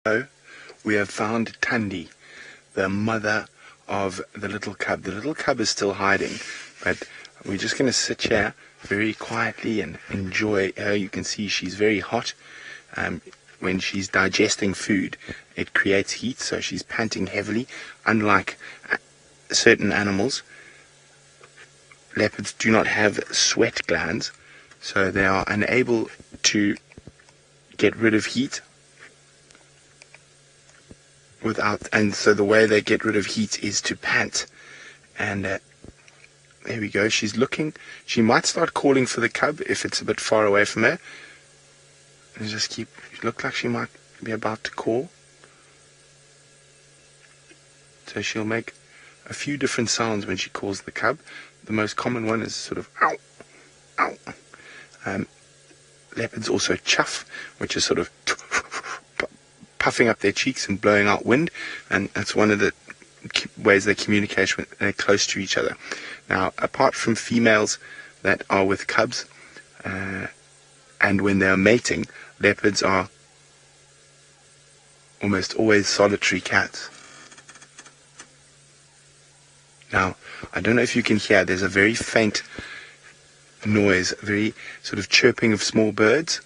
So we have found Tandy, the mother of the little cub. The little cub is still hiding, but we're just going to sit here very quietly and enjoy her. You can see she's very hot. When she's digesting food, it creates heat, so she's panting heavily. Unlike certain animals, leopards do not have sweat glands, so they are unable to get rid of heat and so the way they get rid of heat is to pant. And there we go, she's looking. She might start calling for the cub if it's a bit far away from her. And just look like she might be about to call. So she'll make a few different sounds when she calls the cub. The most common one is sort of ow, ow. Leopards also chuff, which is sort of puffing up their cheeks and blowing out wind, and that's one of the ways they communicate when they're close to each other. Now, apart from females that are with cubs, and when they are mating, leopards are almost always solitary cats. Now, I don't know if you can hear, there's a very faint noise, very sort of chirping of small birds.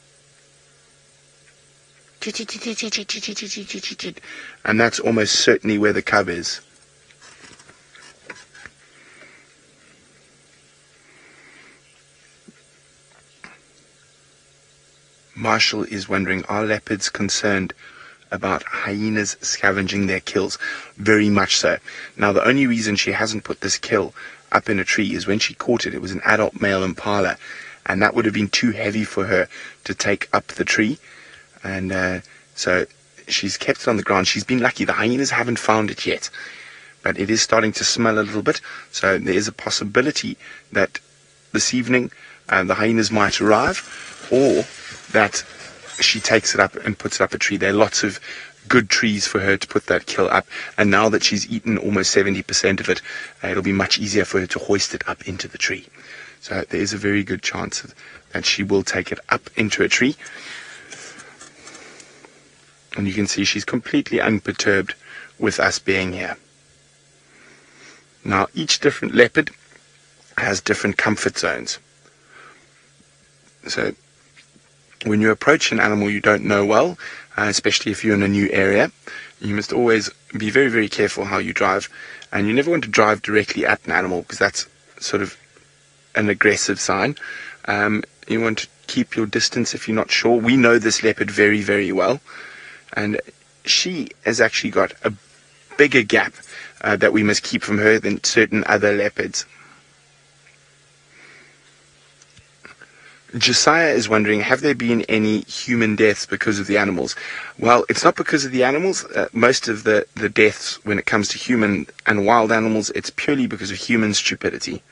And that's almost certainly where the cub is. Marshall is wondering, are leopards concerned about hyenas scavenging their kills? Very much so. Now, the only reason she hasn't put this kill up in a tree is when she caught it, it was an adult male impala, and that would have been too heavy for her to take up the tree. And so she's kept it on the ground. She's been lucky. The hyenas haven't found it yet, but it is starting to smell a little bit. So there is a possibility that this evening the hyenas might arrive, or that she takes it up and puts it up a tree. There are lots of good trees for her to put that kill up, and now that she's eaten almost 70% of it, it'll be much easier for her to hoist it up into the tree. So there is a very good chance that she will take it up into a tree. And you can see she's completely unperturbed with us being here. Now, each different leopard has different comfort zones. So when you approach an animal you don't know well, especially if you're in a new area, you must always be very, very careful how you drive. And you never want to drive directly at an animal, because that's sort of an aggressive sign. You want to keep your distance if you're not sure. We know this leopard very, very well. And she has actually got a bigger gap that we must keep from her than certain other leopards. Josiah is wondering, have there been any human deaths because of the animals? Well, it's not because of the animals. Most of the deaths when it comes to human and wild animals, it's purely because of human stupidity.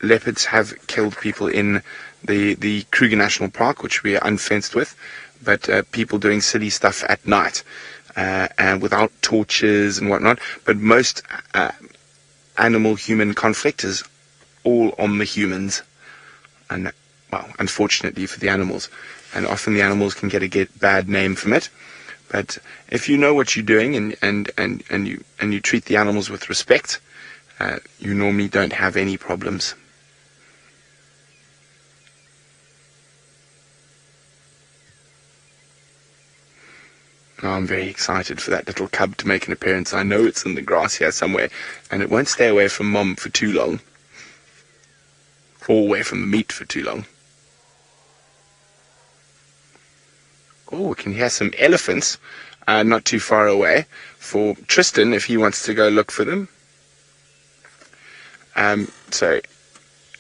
Leopards have killed people in the Kruger National Park, which we are unfenced with, but people doing silly stuff at night and without torches and whatnot. But most animal-human conflict is all on the humans, and well, unfortunately for the animals. And often the animals can get a bad name from it. But if you know what you're doing and you treat the animals with respect, you normally don't have any problems. Now I'm very excited for that little cub to make an appearance. I know it's in the grass here somewhere, and it won't stay away from Mom for too long, or away from the meat for too long. Oh, we can hear some elephants not too far away for Tristan if he wants to go look for them. So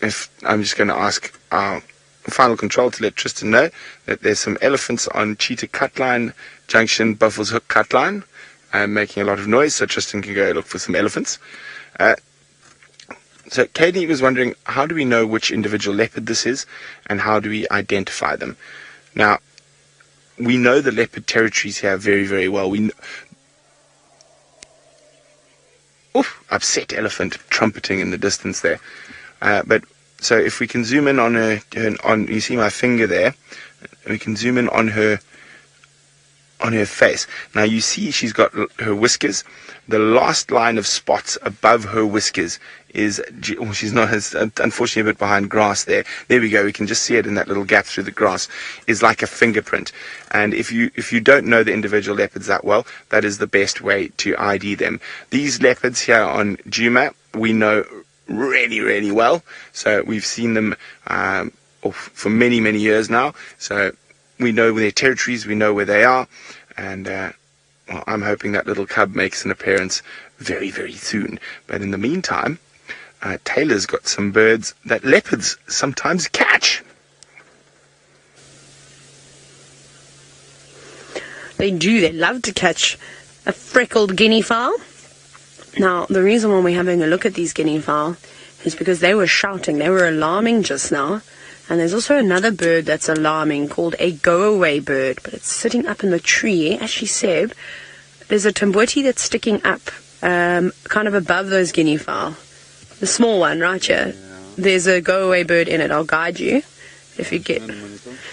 if I'm just going to ask our final control to let Tristan know that there's some elephants on Cheetah Cutline Junction, Buffalo's Hook Cutline, making a lot of noise, so Tristan can go look for some elephants. So Katie was wondering, how do we know which individual leopard this is, and how do we identify them? Now, we know the leopard territories here very, very well. Upset elephant trumpeting in the distance there. But so if we can zoom in on her, you see my finger there, we can zoom in on her on her face. Now you see she's got her whiskers. The last line of spots above her whiskers is, well, she's not, as unfortunately a bit behind grass there. There we go. We can just see it in that little gap through the grass. Is like a fingerprint. And if you don't know the individual leopards that well, that is the best way to ID them. These leopards here on Djuma, we know really, really well. So we've seen them for many, many years now. So we know their territories, we know where they are, and well, I'm hoping that little cub makes an appearance very, very soon. But in the meantime, Taylor's got some birds that leopards sometimes catch. They do. They love to catch a freckled guinea fowl. Now, the reason why we're having a look at these guinea fowl is because they were shouting. They were alarming just now. And there's also another bird that's alarming called a go-away bird, but it's sitting up in the tree. As she said, there's a tamboti that's sticking up kind of above those guinea fowl. The small one right here. Yeah. There's a go-away bird in it. I'll guide you if you get...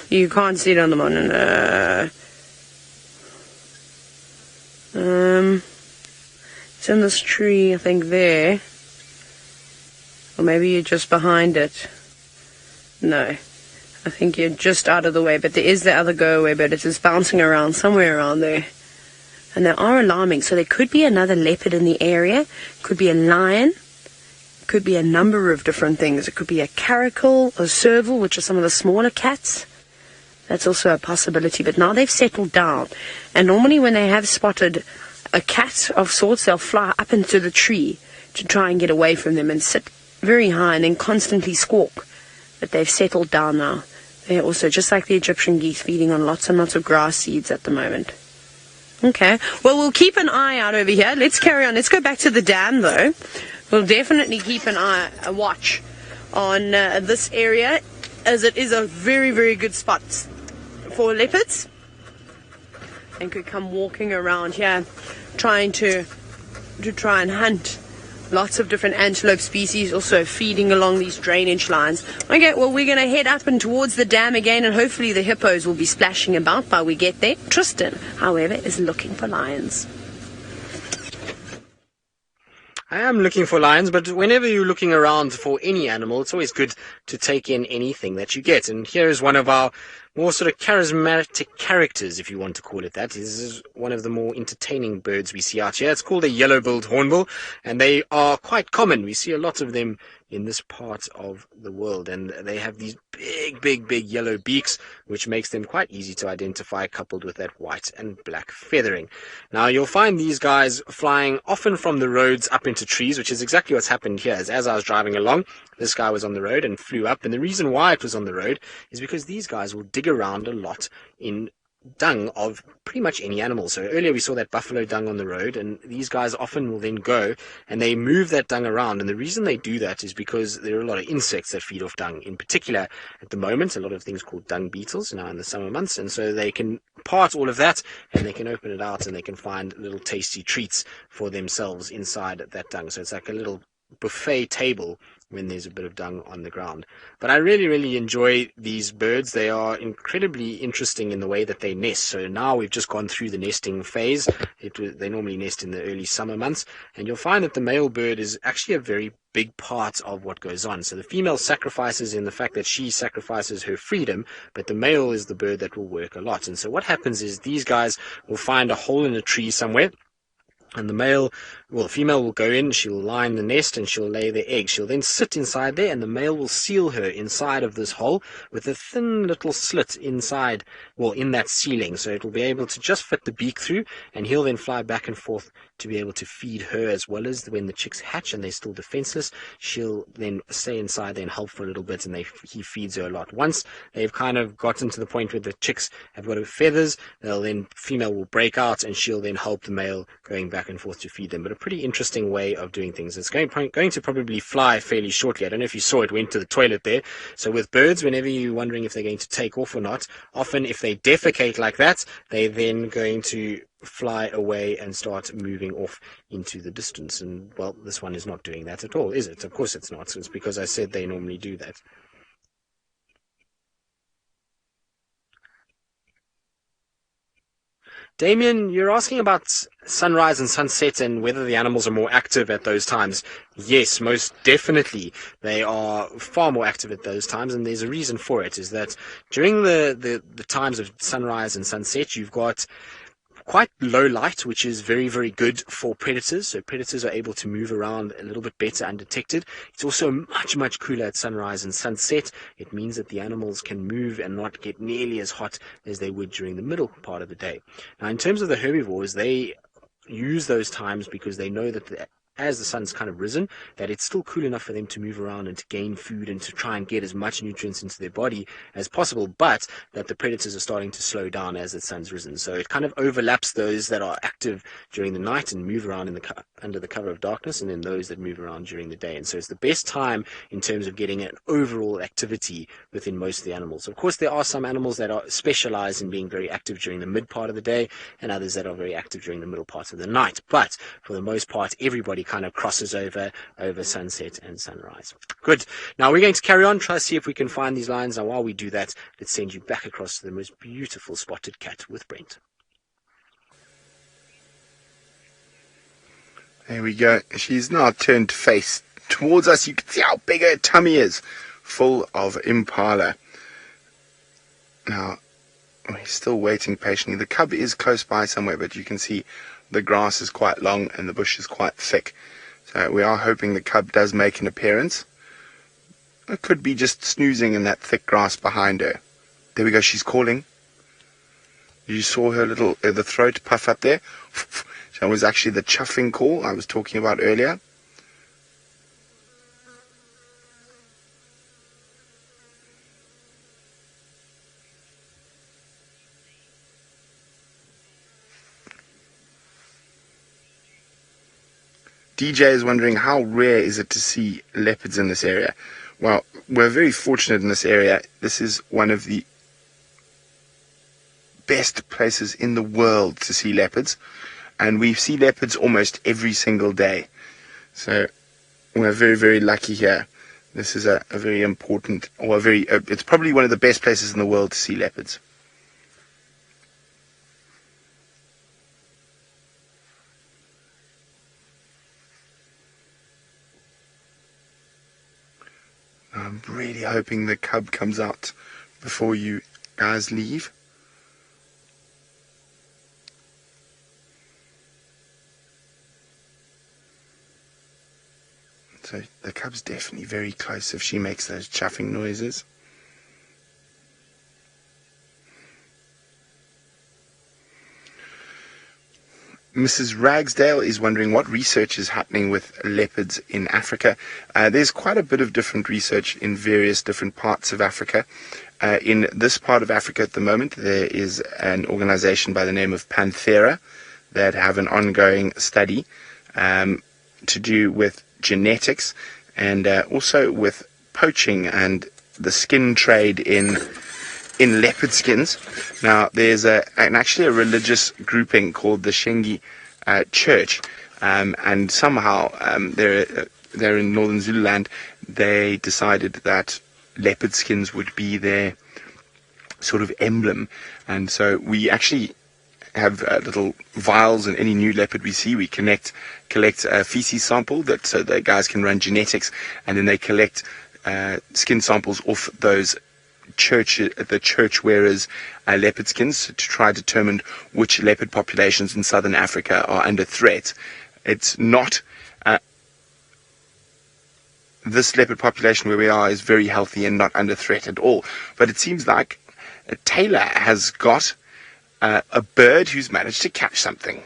You can't see it on the monitor. It's in this tree, I think, there. Or maybe you're just behind it. No, I think you're just out of the way, but there is the other go-away bird. It's just bouncing around somewhere around there. And they are alarming, so there could be another leopard in the area, could be a lion, could be a number of different things. It could be a caracal, a serval, which are some of the smaller cats. That's also a possibility, but now they've settled down. And normally when they have spotted a cat of sorts, they'll fly up into the tree to try and get away from them and sit very high and then constantly squawk. But they've settled down now. They're also, just like the Egyptian geese, feeding on lots and lots of grass seeds at the moment. Okay, well, we'll keep an eye out over here. Let's carry on. Let's go back to the dam, though. We'll definitely keep a watch on this area, as it is a very, very good spot for leopards. And could come walking around here, trying to try and hunt lots of different antelope species, also feeding along these drainage lines. Okay, well, we're going to head up and towards the dam again, and hopefully the hippos will be splashing about by we get there. Tristan, however, is looking for lions. I am looking for lions, but whenever you're looking around for any animal, it's always good to take in anything that you get. And here is one of our more sort of charismatic characters, if you want to call it that. This is one of the more entertaining birds we see out here. It's called a yellow-billed hornbill, and they are quite common. We see a lot of them in this part of the world, and they have these big yellow beaks, which makes them quite easy to identify, coupled with that white and black feathering. Now, you'll find these guys flying often from the roads up into trees, which is exactly what's happened here. As I was driving along, this guy was on the road and flew up, and the reason why it was on the road is because these guys will dig around a lot in dung of pretty much any animal. So earlier we saw that buffalo dung on the road, and these guys often will then go and they move that dung around. And the reason they do that is because there are a lot of insects that feed off dung. In particular, at the moment, a lot of things called dung beetles now in the summer months, and so they can part all of that and they can open it out and they can find little tasty treats for themselves inside that dung. So it's like a little buffet table when there's a bit of dung on the ground. But I really enjoy these birds. They are incredibly interesting in the way that they nest. So now we've just gone through the nesting phase. They normally nest in the early summer months, and you'll find that the male bird is actually a very big part of what goes on. So the female sacrifices in the fact that she sacrifices her freedom, but the male is the bird that will work a lot. And so what happens is these guys will find a hole in a tree somewhere, and the female will go in, she'll line the nest and she'll lay the egg. She'll then sit inside there, and the male will seal her inside of this hole with a thin little slit inside, in that ceiling. So it will be able to just fit the beak through, and he'll then fly back and forth to be able to feed her, as well as when the chicks hatch and they're still defenseless, she'll then stay inside there and help for a little bit, and he feeds her a lot. Once they've kind of gotten to the point where the chicks have got feathers, female will break out and she'll then help the male going back and forth to feed them. But a pretty interesting way of doing things. It's going to probably fly fairly shortly. I don't know if you saw it went to the toilet there. So with birds, whenever you're wondering if they're going to take off or not, often if they defecate like that, they're then going to fly away and start moving off into the distance. And well, this one is not doing that at all, is it? Of course it's not. It's because I said they normally do that. Damien, you're asking about sunrise and sunset and whether the animals are more active at those times. Yes, most definitely. They are far more active at those times, and there's a reason for it, is that during the times of sunrise and sunset, you've got quite low light, which is very, very good for predators. So predators are able to move around a little bit better undetected. It's also much, much cooler at sunrise and sunset. It means that the animals can move and not get nearly as hot as they would during the middle part of the day. Now, in terms of the herbivores, they use those times because they know that as the sun's kind of risen, that it's still cool enough for them to move around and to gain food and to try and get as much nutrients into their body as possible, but that the predators are starting to slow down as the sun's risen. So it kind of overlaps those that are active during the night and move around under the cover of darkness, and then those that move around during the day. And so it's the best time in terms of getting an overall activity within most of the animals. Of course, there are some animals that are specialized in being very active during the mid part of the day, and others that are very active during the middle part of the night. But for the most part, everybody kind of crosses over sunset and sunrise. Good. Now we're going to carry on, try to see if we can find these lions. Now while we do that, let's send you back across to the most beautiful spotted cat with Brent. There we go. She's now turned face towards us. You can see how big her tummy is, full of impala. Now, we're still waiting patiently. The cub is close by somewhere, but you can see the grass is quite long and the bush is quite thick. So we are hoping the cub does make an appearance. It could be just snoozing in that thick grass behind her. There we go, she's calling. You saw her little, the throat puff up there. That was actually the chuffing call I was talking about earlier. DJ is wondering how rare is it to see leopards in this area. Well, we're very fortunate in this area. This is one of the best places in the world to see leopards, and we see leopards almost every single day. So we're very, very lucky here. This is a very important, or it's probably one of the best places in the world to see leopards. I'm really hoping the cub comes out before you guys leave. So the cub's definitely very close if she makes those chuffing noises. Mrs. Ragsdale is wondering what research is happening with leopards in Africa. There's quite a bit of different research in various different parts of Africa. In this part of Africa at the moment, there is an organization by the name of Panthera that have an ongoing study to do with genetics and also with poaching and the skin trade in leopard skins. Now, there's actually a religious grouping called the Shengi Church, and somehow they're in northern Zululand. They decided that leopard skins would be their sort of emblem, and so we actually have little vials, and any new leopard we see, we collect a feces sample so the guys can run genetics, and then they collect skin samples off those the church wearers' leopard skins to try to determine which leopard populations in southern Africa are under threat. It's not this leopard population where we are is very healthy and not under threat at all, but it seems like Taylor has got a bird who's managed to catch something.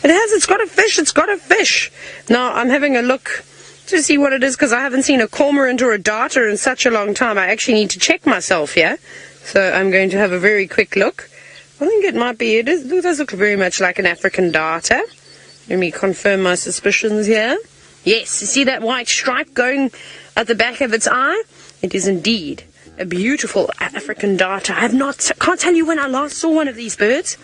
It's got a fish. Now I'm having a look to see what it is, because I haven't seen a cormorant or a darter in such a long time. I actually need to check myself here, so I'm going to have a very quick look. I think it might be, it does look very much like an African darter. Let me confirm my suspicions here. Yes, you see that white stripe going at the back of its eye? It is indeed a beautiful African darter. Can't tell you when I last saw one of these birds.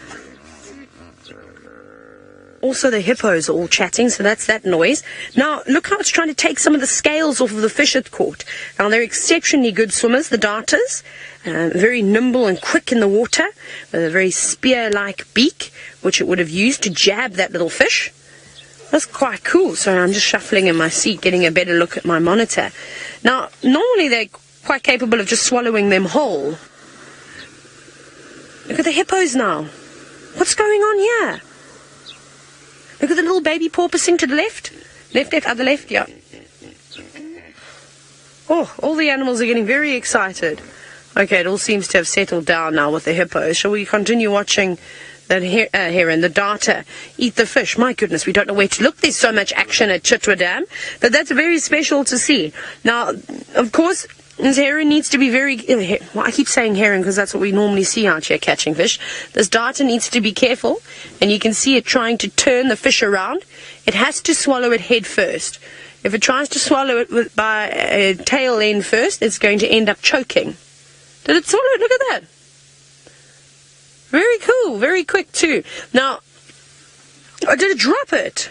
Also, the hippos are all chatting, so that's that noise. Now, look how it's trying to take some of the scales off of the fish it caught. Now, they're exceptionally good swimmers, the darters. Very nimble and quick in the water, with a very spear-like beak, which it would have used to jab that little fish. That's quite cool. So I'm just shuffling in my seat, getting a better look at my monitor. Now, normally they're quite capable of just swallowing them whole. Look at the hippos now. What's going on here? Look at the little baby porpoising to the left. Left, other left, yeah. Oh, all the animals are getting very excited. Okay, it all seems to have settled down now with the hippos. Shall we continue watching that heron, the darter, eat the fish? My goodness, we don't know where to look. There's so much action at Chitwa Dam. But that's very special to see. Now, of course, this heron needs to be very... Well, I keep saying heron because that's what we normally see out here catching fish. This darter needs to be careful, and you can see it trying to turn the fish around. It has to swallow it head first. If it tries to swallow it by a tail end first, it's going to end up choking. Did it swallow it? Look at that. Very cool. Very quick, too. Now, did it drop it?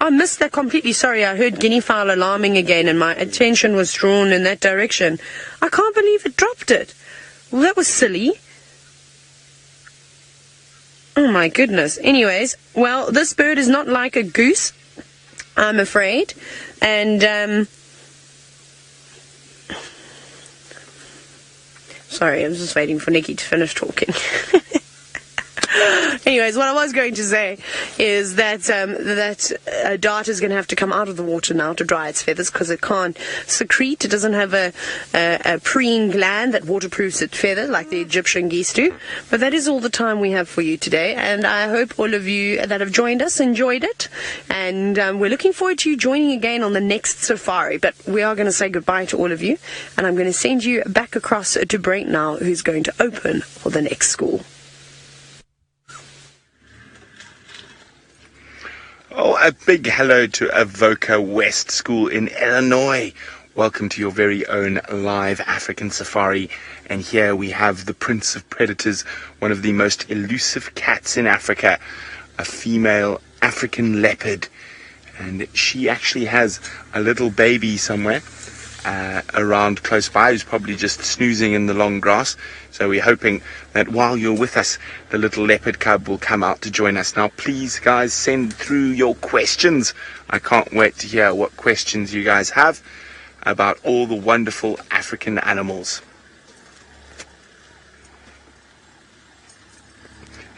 I missed that completely. Sorry, I heard guinea fowl alarming again and my attention was drawn in that direction. I can't believe it dropped it. Well, that was silly. Oh my goodness. Anyways, well, this bird is not like a goose, I'm afraid. And, sorry, I was just waiting for Nikki to finish talking. Anyways, what I was going to say is that that darter is going to have to come out of the water now to dry its feathers because it can't secrete. It doesn't have a preen gland that waterproofs its feathers like the Egyptian geese do. But that is all the time we have for you today, and I hope all of you that have joined us enjoyed it. And we're looking forward to you joining again on the next safari. But we are going to say goodbye to all of you, and I'm going to send you back across to Brent now, who's going to open for the next school. Oh, a big hello to Avoca West School in Illinois. Welcome to your very own live African safari. And here we have the Prince of Predators, one of the most elusive cats in Africa, a female African leopard. And she actually has a little baby somewhere around close by who's probably just snoozing in the long grass. So we're hoping that while you're with us, the little leopard cub will come out to join us. Now, please, guys, send through your questions. I can't wait to hear what questions you guys have about all the wonderful African animals.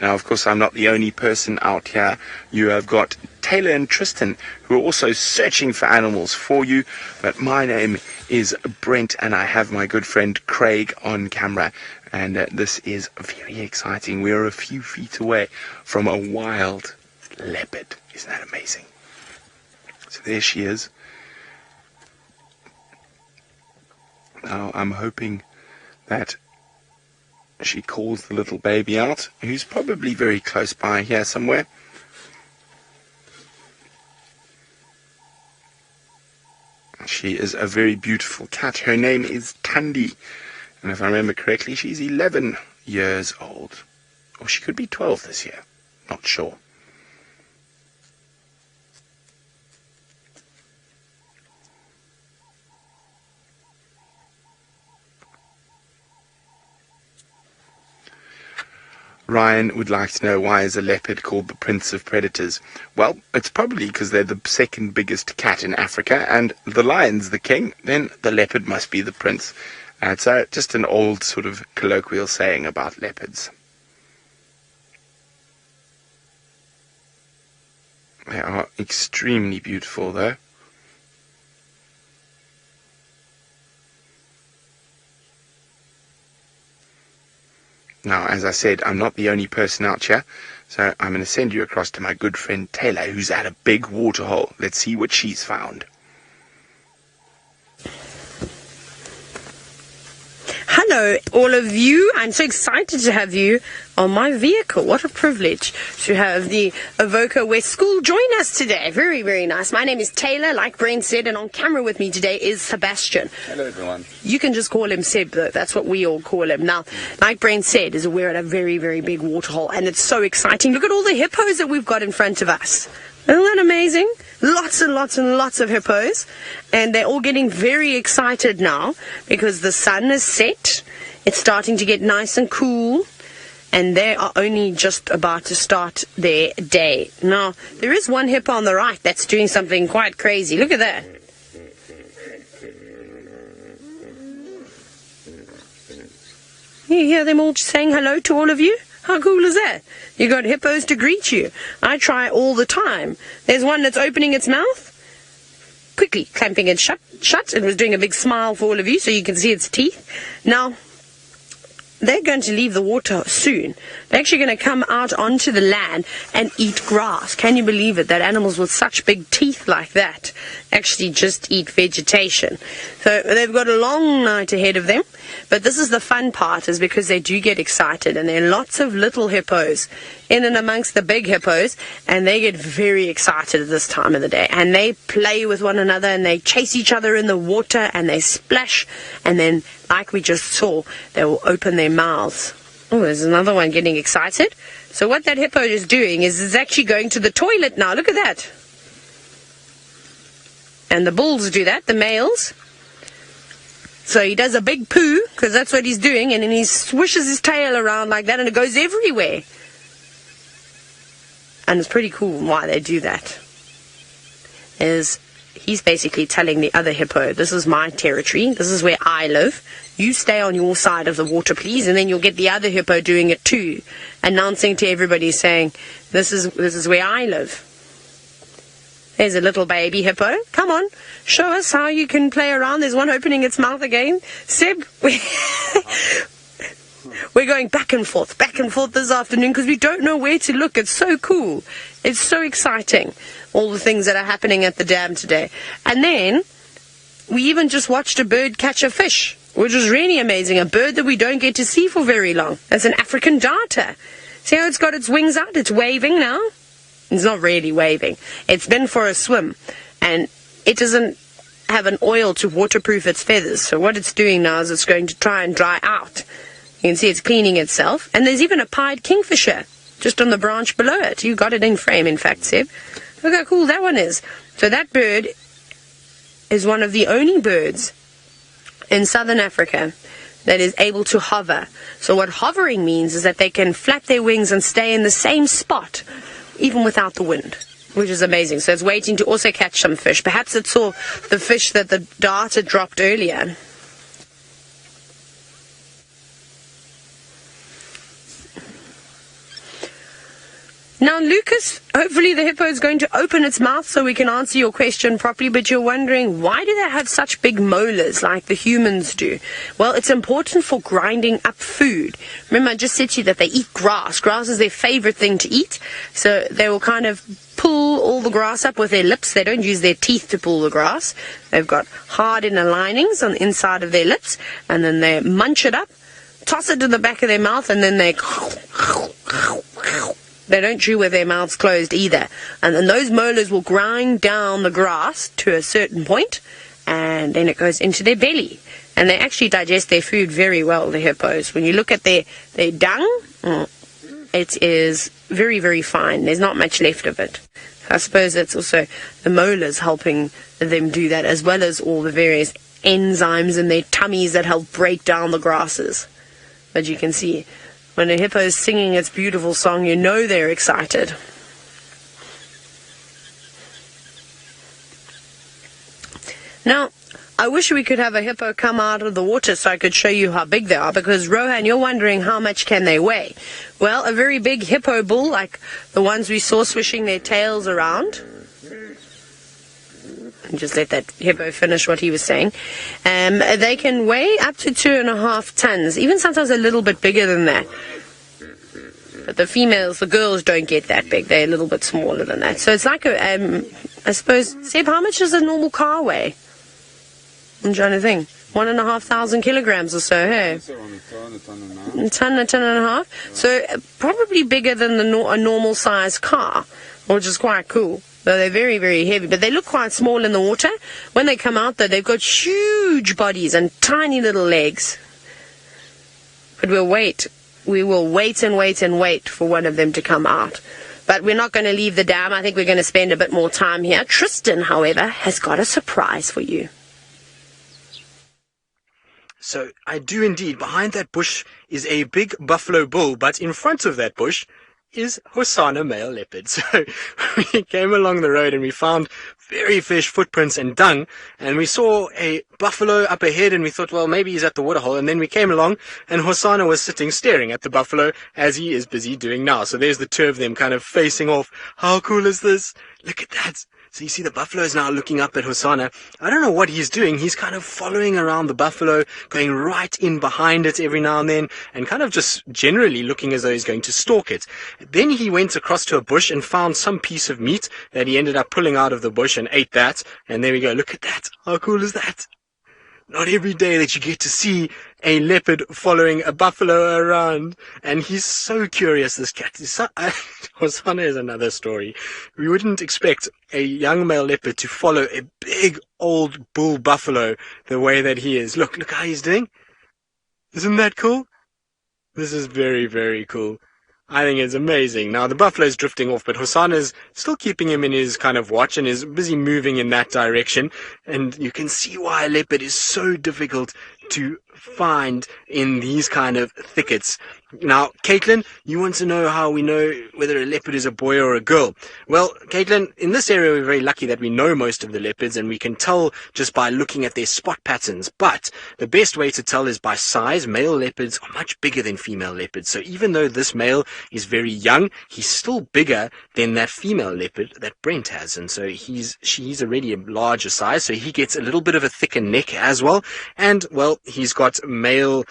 Now, of course, I'm not the only person out here. You have got Taylor and Tristan, who are also searching for animals for you. But my name is Brent, and I have my good friend Craig on camera. And this is very exciting. We are a few feet away from a wild leopard. Isn't that amazing? So there she is. Now, I'm hoping that she calls the little baby out, who's probably very close by here somewhere. She is a very beautiful cat. Her name is Tandy. And if I remember correctly, she's 11 years old. Or she could be 12 this year. Not sure. Ryan would like to know, why is a leopard called the Prince of Predators? Well, it's probably because they're the second biggest cat in Africa, and the lion's the king, then the leopard must be the prince. It's just an old sort of colloquial saying about leopards. They are extremely beautiful, though. Now, as I said, I'm not the only person out here, so I'm going to send you across to my good friend Taylor, who's at a big waterhole. Let's see what she's found. Hello, hello, all of you. I'm so excited to have you on my vehicle. What a privilege to have the Avoca West School join us today. Very, very nice. My name is Taylor, like Brent said, and on camera with me today is Sebastian. Hello, everyone. You can just call him Seb, though. That's what we all call him. Now, like Brent said, we're at a very, very big waterhole, and it's so exciting. Look at all the hippos that we've got in front of us. Isn't that amazing? Lots and lots and lots of hippos, and they're all getting very excited now because the sun is set. It's starting to get nice and cool, and they are only just about to start their day. Now, there is one hippo on the right that's doing something quite crazy. Look at that. You hear them all saying hello to all of you? How cool is that? You got hippos to greet you. I try all the time. There's one that's opening its mouth, quickly clamping it shut, and was doing a big smile for all of you so you can see its teeth. Now, they're going to leave the water soon. They're actually going to come out onto the land and eat grass. Can you believe it, that animals with such big teeth like that actually just eat vegetation? So they've got a long night ahead of them. But this is the fun part, is because they do get excited, and there are lots of little hippos in and amongst the big hippos, and they get very excited at this time of the day. And they play with one another, and they chase each other in the water, and they splash, and then, like we just saw, they will open their mouths. Oh, there's another one getting excited. So what that hippo is doing is it's actually going to the toilet now. Look at that. And the bulls do that, the males. So he does a big poo, because that's what he's doing, and then he swishes his tail around like that, and it goes everywhere. And it's pretty cool why they do that. He's basically telling the other hippo, this is my territory, this is where I live, you stay on your side of the water, please, and then you'll get the other hippo doing it too, announcing to everybody, saying, this is where I live. There's a little baby hippo. Come on, show us how you can play around. There's one opening its mouth again. Seb, we're going back and forth this afternoon because we don't know where to look. It's so cool. It's so exciting, all the things that are happening at the dam today. And then we even just watched a bird catch a fish, which was really amazing. A bird that we don't get to see for very long. It's an African darter. See how it's got its wings out? It's waving now. It's not really waving. It's been for a swim, and it doesn't have an oil to waterproof its feathers. So what it's doing now is it's going to try and dry out. You can see it's cleaning itself. And there's even a pied kingfisher just on the branch below it. You got it in frame, in fact, Seb. Look how cool that one is. So that bird is one of the only birds in southern Africa that is able to hover. So what hovering means is that they can flap their wings and stay in the same spot, even without the wind, which is amazing. So it's waiting to also catch some fish. Perhaps it saw the fish that the darter dropped earlier. Now, Lucas, hopefully the hippo is going to open its mouth so we can answer your question properly, but you're wondering, why do they have such big molars like the humans do? Well, it's important for grinding up food. Remember, I just said to you that they eat grass. Grass is their favorite thing to eat, so they will kind of pull all the grass up with their lips. They don't use their teeth to pull the grass. They've got hard inner linings on the inside of their lips, and then they munch it up, toss it to the back of their mouth, and then they don't chew with their mouths closed either. And then those molars will grind down the grass to a certain point, and then it goes into their belly. And they actually digest their food very well, the hippos. When you look at their dung, it is very, very fine. There's not much left of it. I suppose that's also the molars helping them do that, as well as all the various enzymes in their tummies that help break down the grasses. But you can see, when a hippo is singing its beautiful song, you know they're excited. Now, I wish we could have a hippo come out of the water so I could show you how big they are, because, Rohan, you're wondering how much can they weigh. Well, a very big hippo bull, like the ones we saw swishing their tails around. Just let that hippo finish what he was saying. They can weigh up to 2.5 tons, even sometimes a little bit bigger than that. But the females, the girls, don't get that big. They're a little bit smaller than that. So it's like I suppose, Seb, how much does a normal car weigh? I'm trying to think. 1,500 kilograms or so, hey? It's around a ton, A ton and a half. So probably bigger than a normal size car, which is quite cool. So they're very, very heavy, but they look quite small in the water. When they come out, though, they've got huge bodies and tiny little legs. But we'll wait. We will wait and wait and wait for one of them to come out. But we're not going to leave the dam. I think we're going to spend a bit more time here. Tristan, however, has got a surprise for you. So I do indeed. Behind that bush is a big buffalo bull, but in front of that bush is Hosana male leopard. So we came along the road and we found very fresh footprints and dung, and we saw a buffalo up ahead and we thought, well, maybe he's at the waterhole. And then we came along and Hosana was sitting staring at the buffalo as he is busy doing now. So there's the two of them kind of facing off. How cool is this? Look at that. So you see the buffalo is now looking up at Hosana. I don't know what he's doing. He's kind of following around the buffalo, going right in behind it every now and then, and kind of just generally looking as though he's going to stalk it. Then he went across to a bush and found some piece of meat that he ended up pulling out of the bush and ate that. And there we go. Look at that. How cool is that? Not every day that you get to see a leopard following a buffalo around. And he's so curious, this cat. Hosana is another story. We wouldn't expect a young male leopard to follow a big old bull buffalo the way that he is. Look how he's doing. Isn't that cool? This is very, very cool. I think it's amazing. Now, the buffalo's drifting off, but Hosana's still keeping him in his kind of watch and is busy moving in that direction. And you can see why a leopard is so difficult to find in these kind of thickets. Now, Caitlin, you want to know how we know whether a leopard is a boy or a girl. Well, Caitlin, in this area we're very lucky that we know most of the leopards and we can tell just by looking at their spot patterns. But the best way to tell is by size. Male leopards are much bigger than female leopards. So even though this male is very young, he's still bigger than that female leopard that Brent has. And so she's already a larger size, so he gets a little bit of a thicker neck as well. And, well, he's got male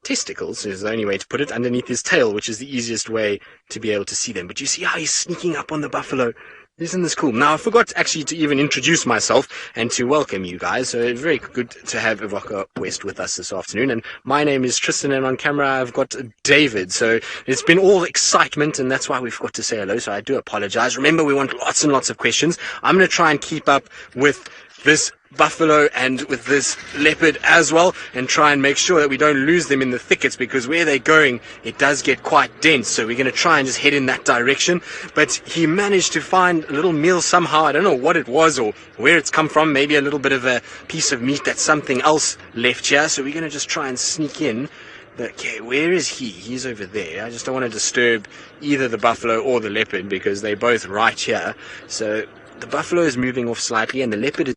testicles is the only way to put it underneath his tail, which is the easiest way to be able to see them. But you see how he's sneaking up on the buffalo. Isn't this cool? Now, I forgot actually to even introduce myself and to welcome you guys. So it's very good to have Evoca West with us this afternoon. And my name is Tristan, and on camera I've got David. So it's been all excitement, and that's why we forgot to say hello. So I do apologize. Remember, we want lots and lots of questions. I'm going to try and keep up with this buffalo and with this leopard as well, and try and make sure that we don't lose them in the thickets, because where they're going it does get quite dense. So we're going to try and just head in that direction. But he managed to find a little meal somehow. I don't know what it was or where it's come from. Maybe a little bit of a piece of meat that something else left here. So we're going to just try and sneak in. Okay, where is he? He's over there. I just don't want to disturb either the buffalo or the leopard because they're both right here. So the buffalo is moving off slightly and the leopard is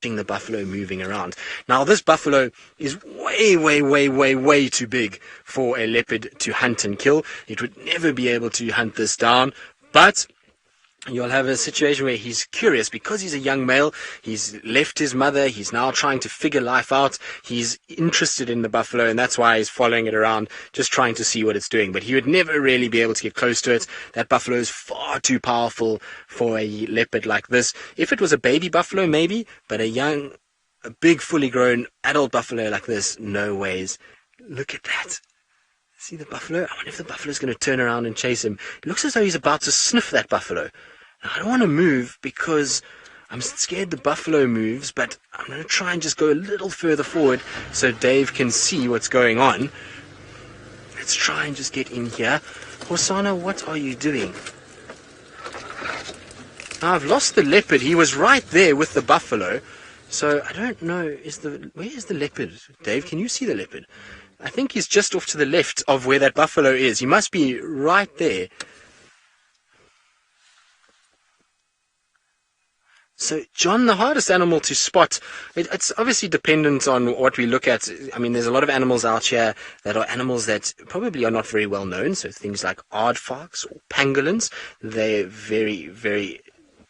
the buffalo moving around. Now, this buffalo is way too big for a leopard to hunt and kill. It would never be able to hunt this down, but you'll have a situation where he's curious because he's a young male. He's left his mother. He's now trying to figure life out. He's interested in the buffalo, and that's why he's following it around, just trying to see what it's doing. But he would never really be able to get close to it. That buffalo is far too powerful for a leopard like this. If it was a baby buffalo, maybe, but a big, fully grown adult buffalo like this, no ways. Look at that. See the buffalo? I wonder if the buffalo is going to turn around and chase him. It looks as though he's about to sniff that buffalo. Now, I don't want to move because I'm scared the buffalo moves, but I'm going to try and just go a little further forward so Dave can see what's going on. Let's try and just get in here. Hosana, what are you doing? Now, I've lost the leopard. He was right there with the buffalo. So I don't know. Where is the leopard? Dave, can you see the leopard? I think he's just off to the left of where that buffalo is. He must be right there. So, John, the hardest animal to spot, it's obviously dependent on what we look at. I mean, there's a lot of animals out here that are animals that probably are not very well known. So things like aardvarks or pangolins, they're very, very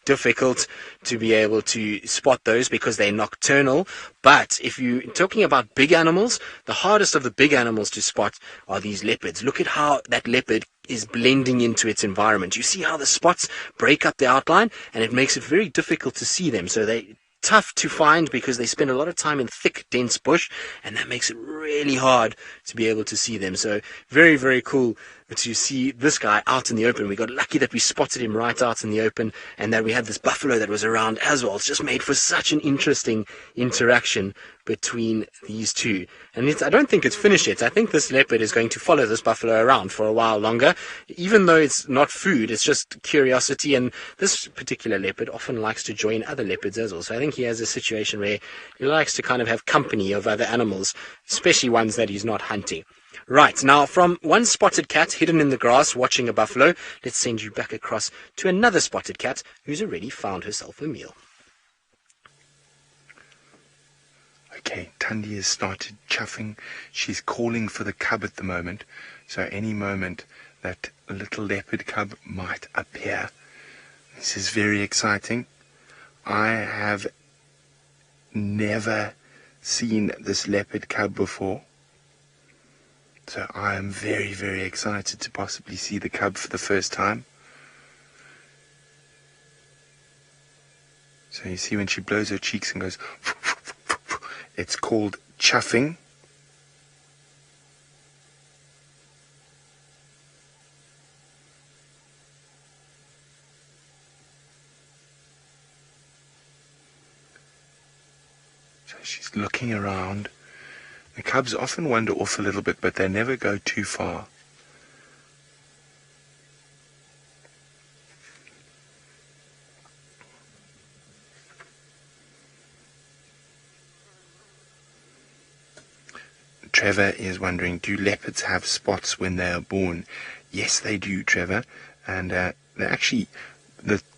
difficult to be able to spot those because they're nocturnal. But if you're talking about big animals, the hardest of the big animals to spot are these leopards. Look at how that leopard is blending into its environment. You see how the spots break up the outline, and it makes it very difficult to see them. So they tough to find because they spend a lot of time in thick, dense bush, and that makes it really hard to be able to see them. So very, very cool to see this guy out in the open. We got lucky that we spotted him right out in the open, and that we had this buffalo that was around as well. It's just made for such an interesting interaction between these two. And I don't think it's finished yet. I think this leopard is going to follow this buffalo around for a while longer. Even though it's not food, it's just curiosity. And this particular leopard often likes to join other leopards as well. So I think he has a situation where he likes to kind of have company of other animals, especially ones that he's not hunting. Right, now from one spotted cat hidden in the grass watching a buffalo, let's send you back across to another spotted cat who's already found herself a meal. Okay, Tandy has started chuffing. She's calling for the cub at the moment. So any moment that little leopard cub might appear. This is very exciting. I have never seen this leopard cub before. So I am very, very excited to possibly see the cub for the first time. So you see when she blows her cheeks and goes, it's called chuffing. So she's looking around. The cubs often wander off a little bit, but they never go too far. Trevor is wondering, do leopards have spots when they are born? Yes, they do, Trevor. And the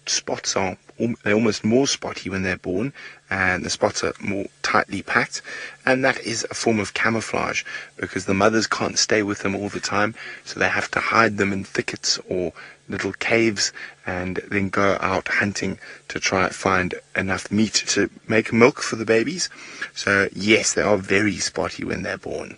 spots are they're almost more spotty when they're born, and the spots are more tightly packed. And that is a form of camouflage, because the mothers can't stay with them all the time, so they have to hide them in thickets or little caves, and then go out hunting to try and find enough meat to make milk for the babies. So yes, they are very spotty when they're born.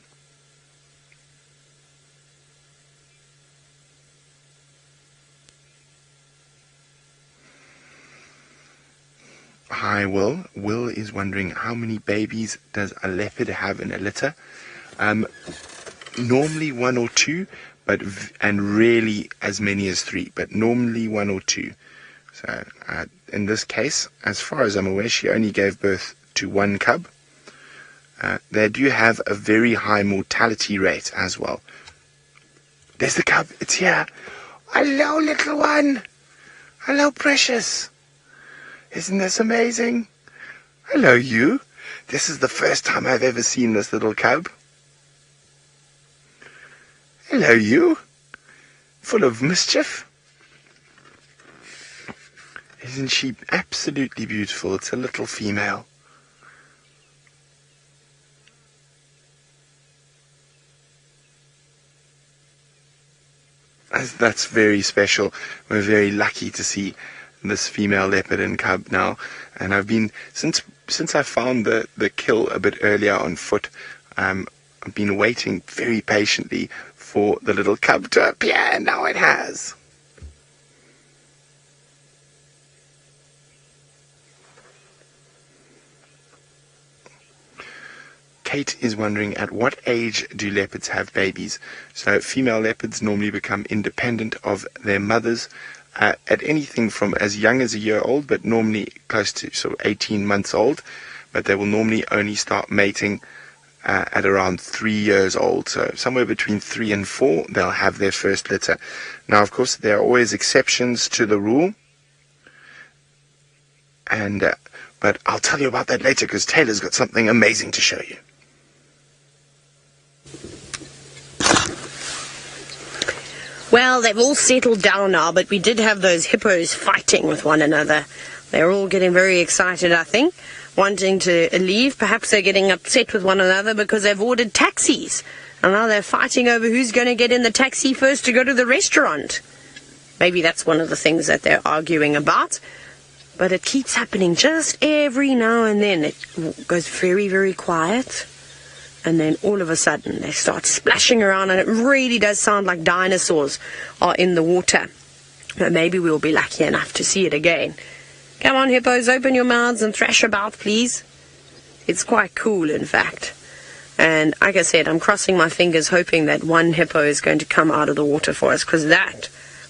Hi, Will. Will is wondering, how many babies does a leopard have in a litter? Normally 1 or 2, and rarely as many as 3, but normally 1 or 2. So in this case, as far as I'm aware, she only gave birth to 1 cub. They do have a very high mortality rate as well. There's the cub. It's here. Hello, little one. Hello, precious. Isn't this amazing? Hello, you. This is the first time I've ever seen this little cub. Hello, you. Full of mischief. Isn't she absolutely beautiful? It's a little female. That's very special. We're very lucky to see this female leopard and cub now. And I've been, since I found the kill a bit earlier on foot, I've been waiting very patiently for the little cub to appear, and now it has. Kate is wondering, at what age do leopards have babies? So female leopards normally become independent of their mothers at anything from as young as a year old, but normally close to sort of 18 months old. But they will normally only start mating at around 3 years old. So somewhere between 3 and 4, they'll have their first litter. Now, of course, there are always exceptions to the rule. But I'll tell you about that later, because Taylor's got something amazing to show you. Well, they've all settled down now, but we did have those hippos fighting with one another. They're all getting very excited, I think, wanting to leave. Perhaps they're getting upset with one another because they've ordered taxis. And now they're fighting over who's going to get in the taxi first to go to the restaurant. Maybe that's one of the things that they're arguing about. But it keeps happening just every now and then. It goes very, very quiet. And then all of a sudden they start splashing around, and it really does sound like dinosaurs are in the water. But maybe we'll be lucky enough to see it again. Come on, hippos, open your mouths and thrash about, please. It's quite cool, in fact. And like I said, I'm crossing my fingers hoping that one hippo is going to come out of the water for us, because that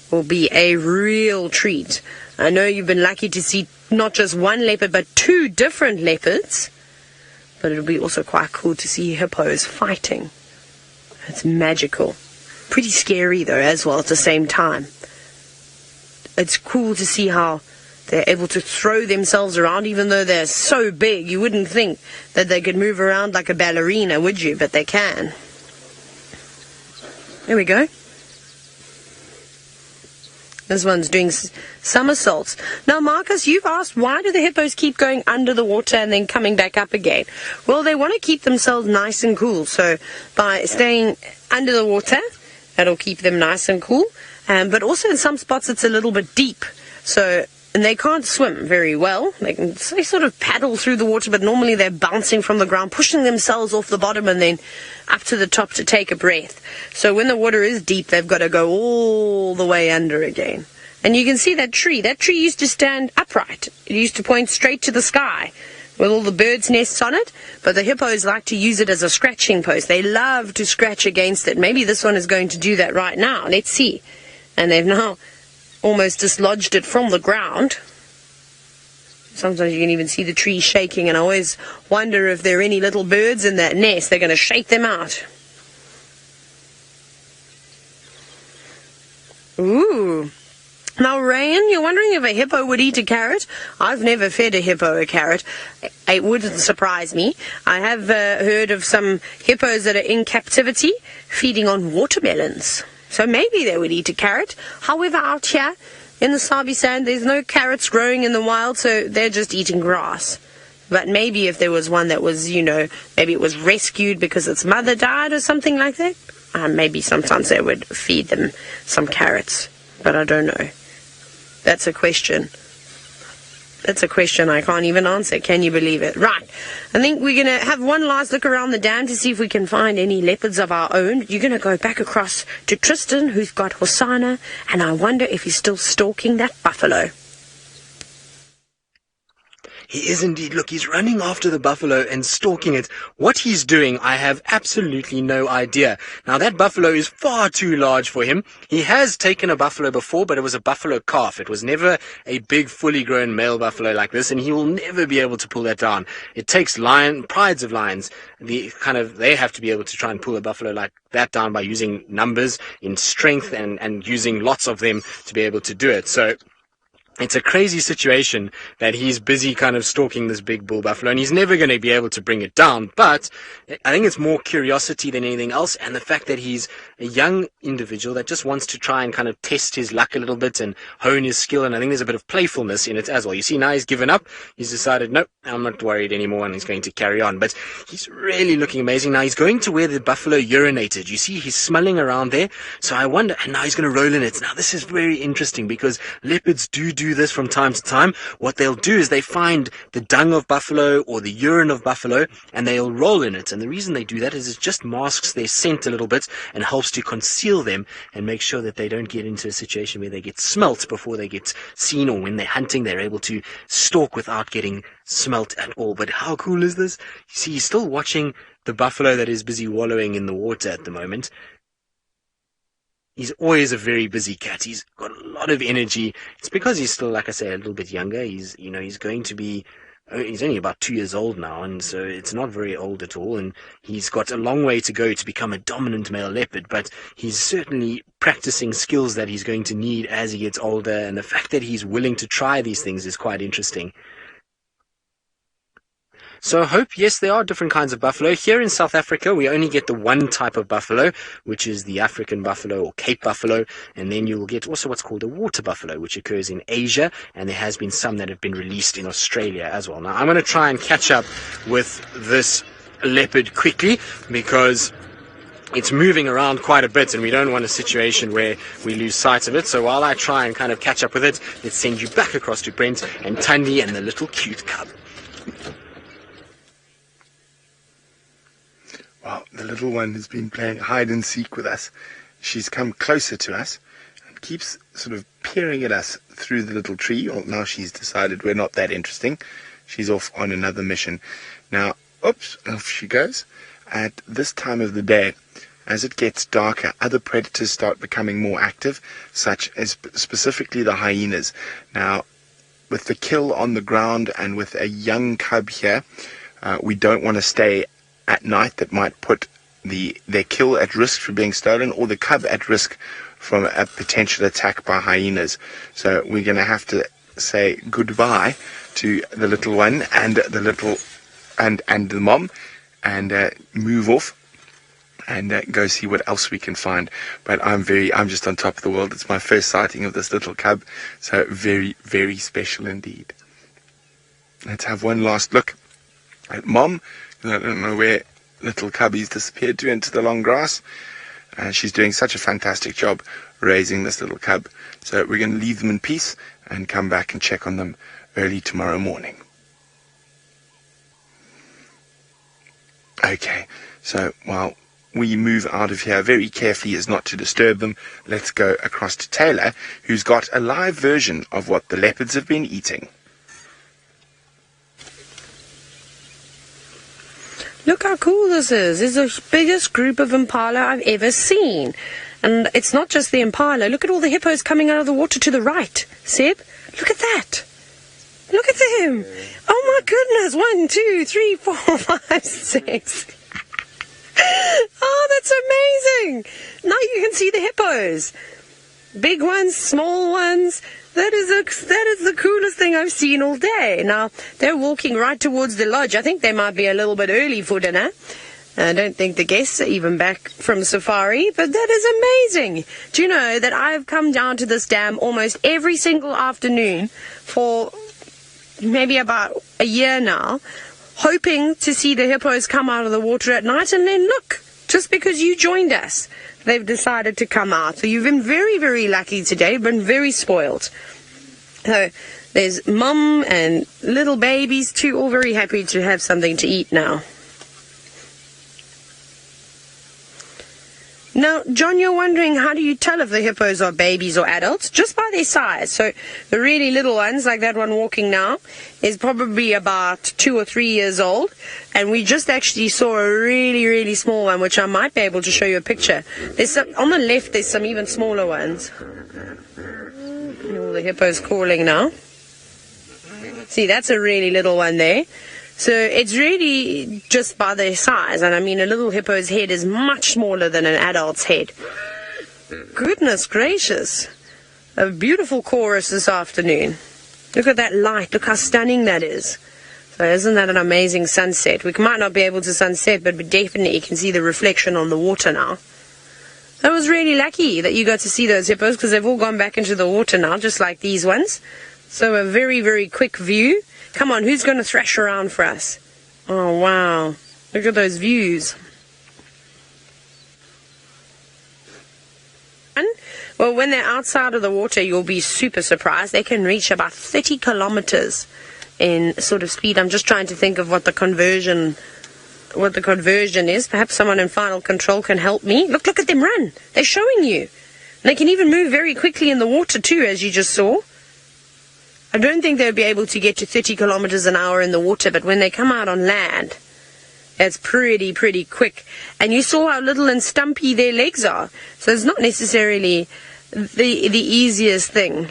will be a real treat. I know you've been lucky to see not just one leopard, but 2 different leopards. But it'll be also quite cool to see hippos fighting. It's magical. Pretty scary, though, as well, at the same time. It's cool to see how they're able to throw themselves around, even though they're so big. You wouldn't think that they could move around like a ballerina, would you? But they can. There we go. This one's doing somersaults. Now, Marcus, you've asked, why do the hippos keep going under the water and then coming back up again? Well, they want to keep themselves nice and cool. So by staying under the water, that'll keep them nice and cool. But also in some spots, it's a little bit deep. And they can't swim very well. They sort of paddle through the water, but normally they're bouncing from the ground, pushing themselves off the bottom and then up to the top to take a breath. So when the water is deep, they've got to go all the way under again. And you can see that tree. That tree used to stand upright. It used to point straight to the sky with all the birds' nests on it. But the hippos like to use it as a scratching post. They love to scratch against it. Maybe this one is going to do that right now. Let's see. And they've now almost dislodged it from the ground. Sometimes you can even see the tree shaking, and I always wonder if there are any little birds in that nest. They're going to shake them out. Ooh. Now, Rayan, you're wondering if a hippo would eat a carrot? I've never fed a hippo a carrot. It wouldn't surprise me. I have heard of some hippos that are in captivity feeding on watermelons. So maybe they would eat a carrot. However, out here in the Sabi sand, there's no carrots growing in the wild, so they're just eating grass. But maybe if there was one that was, maybe it was rescued because its mother died or something like that, maybe sometimes they would feed them some carrots. But I don't know. That's a question. That's a question I can't even answer. Can you believe it? Right. I think we're going to have one last look around the dam to see if we can find any leopards of our own. You're going to go back across to Tristan, who's got Hosana, and I wonder if he's still stalking that buffalo. He is indeed. Look, he's running after the buffalo and stalking it. What he's doing, I have absolutely no idea. Now, that buffalo is far too large for him. He has taken a buffalo before, but it was a buffalo calf. It was never a big, fully grown male buffalo like this, and he will never be able to pull that down. It takes prides of lions. They have to be able to try and pull a buffalo like that down by using numbers in strength and using lots of them to be able to do it. So it's a crazy situation that he's busy kind of stalking this big bull buffalo, and he's never going to be able to bring it down. But I think it's more curiosity than anything else, and the fact that he's a young individual that just wants to try and kind of test his luck a little bit and hone his skill, and I think there's a bit of playfulness in it as well. You see, now he's given up. He's decided, nope, I'm not worried anymore, and he's going to carry on. But he's really looking amazing. Now he's going to where the buffalo urinated. You see, he's smelling around there. So I wonder, and now he's going to roll in it. Now this is very interesting because leopards do this from time to time. What they'll do is they find the dung of buffalo or the urine of buffalo and they'll roll in it. And the reason they do that is it just masks their scent a little bit and helps to conceal them and make sure that they don't get into a situation where they get smelt before they get seen, or when they're hunting, they're able to stalk without getting smelt at all. But how cool is this? You see, he's still watching the buffalo that is busy wallowing in the water at the moment. He's always a very busy cat. He's got a lot of energy. It's because he's still, like I say, a little bit younger. He's only about 2 years old now, and so it's not very old at all. And he's got a long way to go to become a dominant male leopard, but he's certainly practicing skills that he's going to need as he gets older. And the fact that he's willing to try these things is quite interesting. So Hope, yes, there are different kinds of buffalo. Here in South Africa, we only get the one type of buffalo, which is the African buffalo or Cape buffalo. And then you will get also what's called a water buffalo, which occurs in Asia. And there has been some that have been released in Australia as well. Now, I'm going to try and catch up with this leopard quickly because it's moving around quite a bit and we don't want a situation where we lose sight of it. So while I try and kind of catch up with it, let's send you back across to Brent and Tandy and the little cute cub. Well, the little one has been playing hide and seek with us. She's come closer to us. it keeps sort of peering at us through the little tree. Well, now she's decided we're not that interesting. She's off on another mission. Now, oops, off she goes. At this time of the day, as it gets darker, other predators start becoming more active, such as specifically the hyenas. Now, with the kill on the ground and with a young cub here, we don't want to stay at night. That might put their kill at risk for being stolen, or the cub at risk from a potential attack by hyenas. So we're going to have to say goodbye to the little one and the little and the mom, and move off and go see what else we can find. But I'm just on top of the world. It's my first sighting of this little cub, so very, very special indeed. Let's have one last look at Mom. I don't know where little cubby's disappeared to into the long grass. She's doing such a fantastic job raising this little cub. So we're going to leave them in peace and come back and check on them early tomorrow morning. Okay, so while we move out of here very carefully as not to disturb them, let's go across to Taylor, who's got a live version of what the leopards have been eating. Look how cool this is. It's the biggest group of impala I've ever seen. And it's not just the impala. Look at all the hippos coming out of the water to the right. Seb, look at that. Look at them. Oh my goodness. 1, 2, 3, 4, 5, 6. Oh, that's amazing. Now you can see the hippos. Big ones, small ones. That is the coolest thing I've seen all day. Now, they're walking right towards the lodge. I think they might be a little bit early for dinner. I don't think the guests are even back from safari, but that is amazing. Do you know that I've come down to this dam almost every single afternoon for maybe about a year now, hoping to see the hippos come out of the water at night, and then look, just because you joined us, they've decided to come out. So you've been very, very lucky today, been very spoiled. So there's mum and little babies too, all very happy to have something to eat now. Now, John, you're wondering, how do you tell if the hippos are babies or adults? Just by their size. So the really little ones, like that one walking now, is probably about 2 or 3 years old. And we just actually saw a really, really small one, which I might be able to show you a picture. There's some, on the left, there's some even smaller ones. All the hippos calling now. See, that's a really little one there. So it's really just by their size. And I mean, a little hippo's head is much smaller than an adult's head. Goodness gracious. A beautiful chorus this afternoon. Look at that light. Look how stunning that is. So isn't that an amazing sunset? We might not be able to sunset, but we definitely can see the reflection on the water now. I was really lucky that you got to see those hippos, because they've all gone back into the water now, just like these ones. So a very, very quick view. Come on, who's going to thrash around for us? Oh, wow. Look at those views. Well, when they're outside of the water, you'll be super surprised. They can reach about 30 kilometers in sort of speed. I'm just trying to think of what the conversion is. Perhaps someone in final control can help me. Look at them run. They're showing you. They can even move very quickly in the water too, as you just saw. I don't think they'll be able to get to 30 kilometers an hour in the water, but when they come out on land, it's pretty quick. And you saw how little and stumpy their legs are. So it's not necessarily the easiest thing.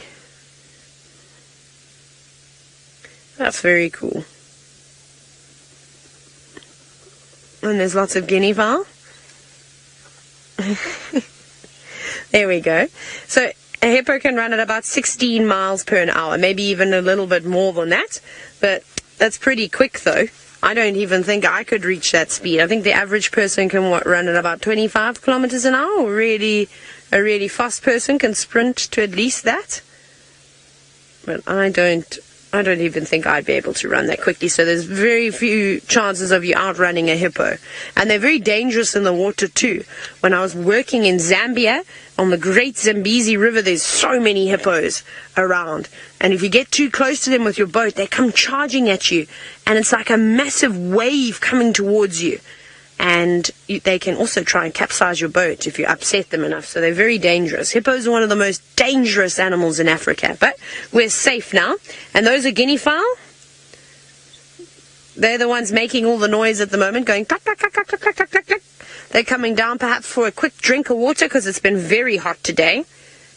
That's very cool. And there's lots of guinea fowl. There we go. So a hippo can run at about 16 miles per hour, maybe even a little bit more than that. But that's pretty quick, though. I don't even think I could reach that speed. I think the average person can run at about 25 kilometers an hour. Or a really fast person can sprint to at least that. But I don't even think I'd be able to run that quickly. So there's very few chances of you outrunning a hippo. And they're very dangerous in the water too. When I was working in Zambia, on the Great Zambezi River, there's so many hippos around. And if you get too close to them with your boat, they come charging at you. And it's like a massive wave coming towards you. and they can also try and capsize your boat if you upset them enough. So they're very dangerous. Hippos are one of the most dangerous animals in Africa, but we're safe now. And those are guinea fowl. They're the ones making all the noise at the moment, going clack, clack, clack, clack, clack, clack, clack, clack. They're coming down perhaps for a quick drink of water because it's been very hot today.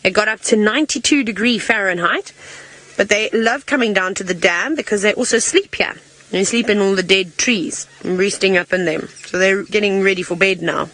It got up to 92 degrees Fahrenheit. But they love coming down to the dam because they also sleep here. They sleep in all the dead trees and roosting up in them. So they're getting ready for bed now.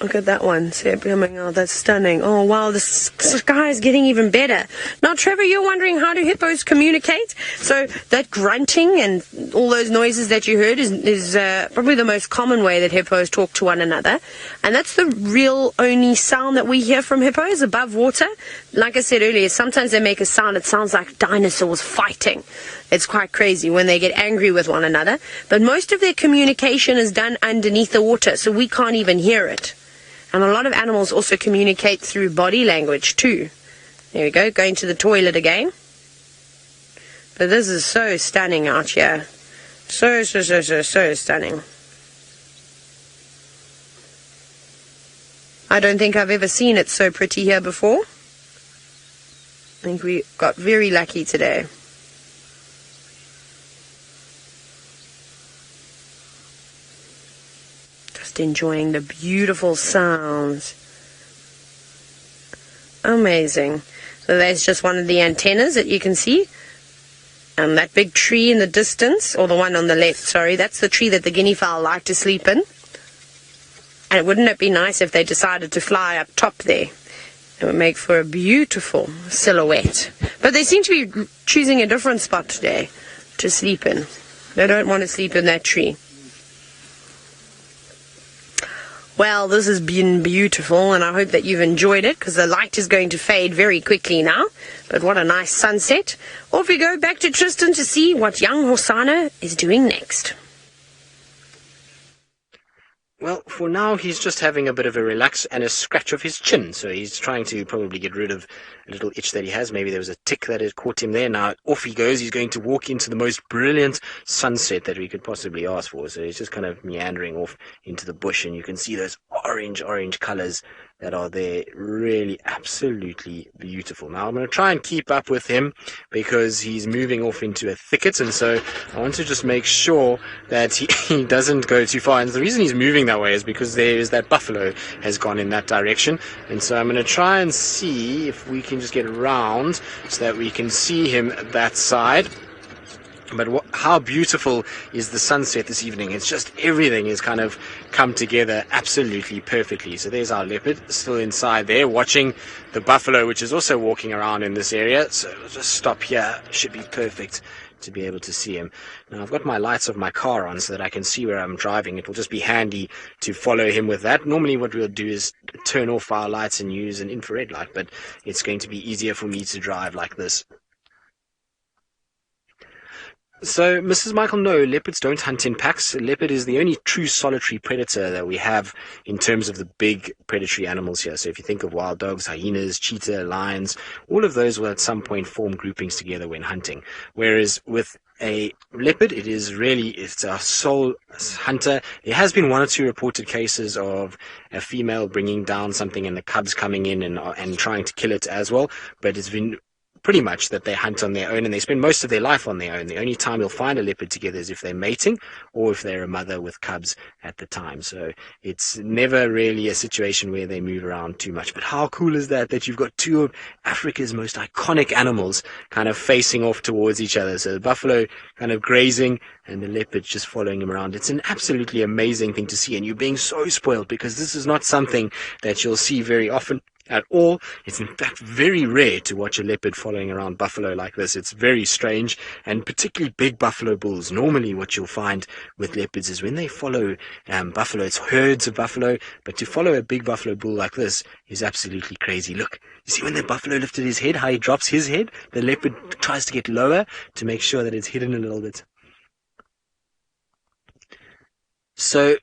Look at that one. See it coming out. That's stunning. Oh, wow. The sky is getting even better. Now, Trevor, you're wondering, how do hippos communicate? So that grunting and all those noises that you heard is probably the most common way that hippos talk to one another. And that's the real only sound that we hear from hippos above water. Like I said earlier, sometimes they make a sound. It sounds like dinosaurs fighting. It's quite crazy when they get angry with one another. But most of their communication is done underneath the water, so we can't even hear it. And a lot of animals also communicate through body language too. There we go, going to the toilet again. But this is so stunning out here. So stunning. I don't think I've ever seen it so pretty here before. I think we got very lucky today. Enjoying the beautiful sounds. Amazing. So there's just one of the antennas that you can see. And that big tree in the distance, or the one on the left, sorry, that's the tree that the guinea fowl like to sleep in. And wouldn't it be nice if they decided to fly up top there? It would make for a beautiful silhouette. But they seem to be choosing a different spot today to sleep in. They don't want to sleep in that tree. Well, this has been beautiful, and I hope that you've enjoyed it, because the light is going to fade very quickly now. But what a nice sunset. Off we go back to Tristan to see what young Hosana is doing next. Well, for now, he's just having a bit of a relax and a scratch of his chin. So he's trying to probably get rid of a little itch that he has. Maybe there was a tick that had caught him there. Now, off he goes. He's going to walk into the most brilliant sunset that we could possibly ask for. So he's just kind of meandering off into the bush. And you can see those orange colors that are there. Really absolutely beautiful. Now, I'm going to try and keep up with him because he's moving off into a thicket. And so I want to just make sure that he doesn't go too far. And the reason he's moving that way is because there is that buffalo has gone in that direction. And so I'm going to try and see if we can just get around so that we can see him that side. But how beautiful is the sunset this evening? It's just everything has kind of come together absolutely perfectly. So there's our leopard still inside there watching the buffalo, which is also walking around in this area. So we'll just stop here. Should be perfect to be able to see him. Now I've got my lights of my car on so that I can see where I'm driving. It will just be handy to follow him with that. Normally what we'll do is turn off our lights and use an infrared light, but it's going to be easier for me to drive like this. So, Mrs. Michael, no, leopards don't hunt in packs. A leopard is the only true solitary predator that we have in terms of the big predatory animals here. So if you think of wild dogs, hyenas, cheetah, lions, all of those will at some point form groupings together when hunting. Whereas with a leopard, it's a sole hunter. There has been one or two reported cases of a female bringing down something and the cubs coming in and trying to kill it as well. But it's been pretty much that they hunt on their own and they spend most of their life on their own. The only time you'll find a leopard together is if they're mating or if they're a mother with cubs at the time. So it's never really a situation where they move around too much. But how cool is that you've got two of Africa's most iconic animals kind of facing off towards each other. So the buffalo kind of grazing and the leopard just following him around. It's an absolutely amazing thing to see, and you're being so spoiled because this is not something that you'll see very often at all. It's in fact very rare to watch a leopard following around buffalo like this. It's very strange, and particularly big buffalo bulls. Normally what you'll find with leopards is when they follow buffalo, it's herds of buffalo, but to follow a big buffalo bull like this is absolutely crazy. Look, you see when the buffalo lifted his head, how he drops his head? The leopard tries to get lower to make sure that it's hidden a little bit. So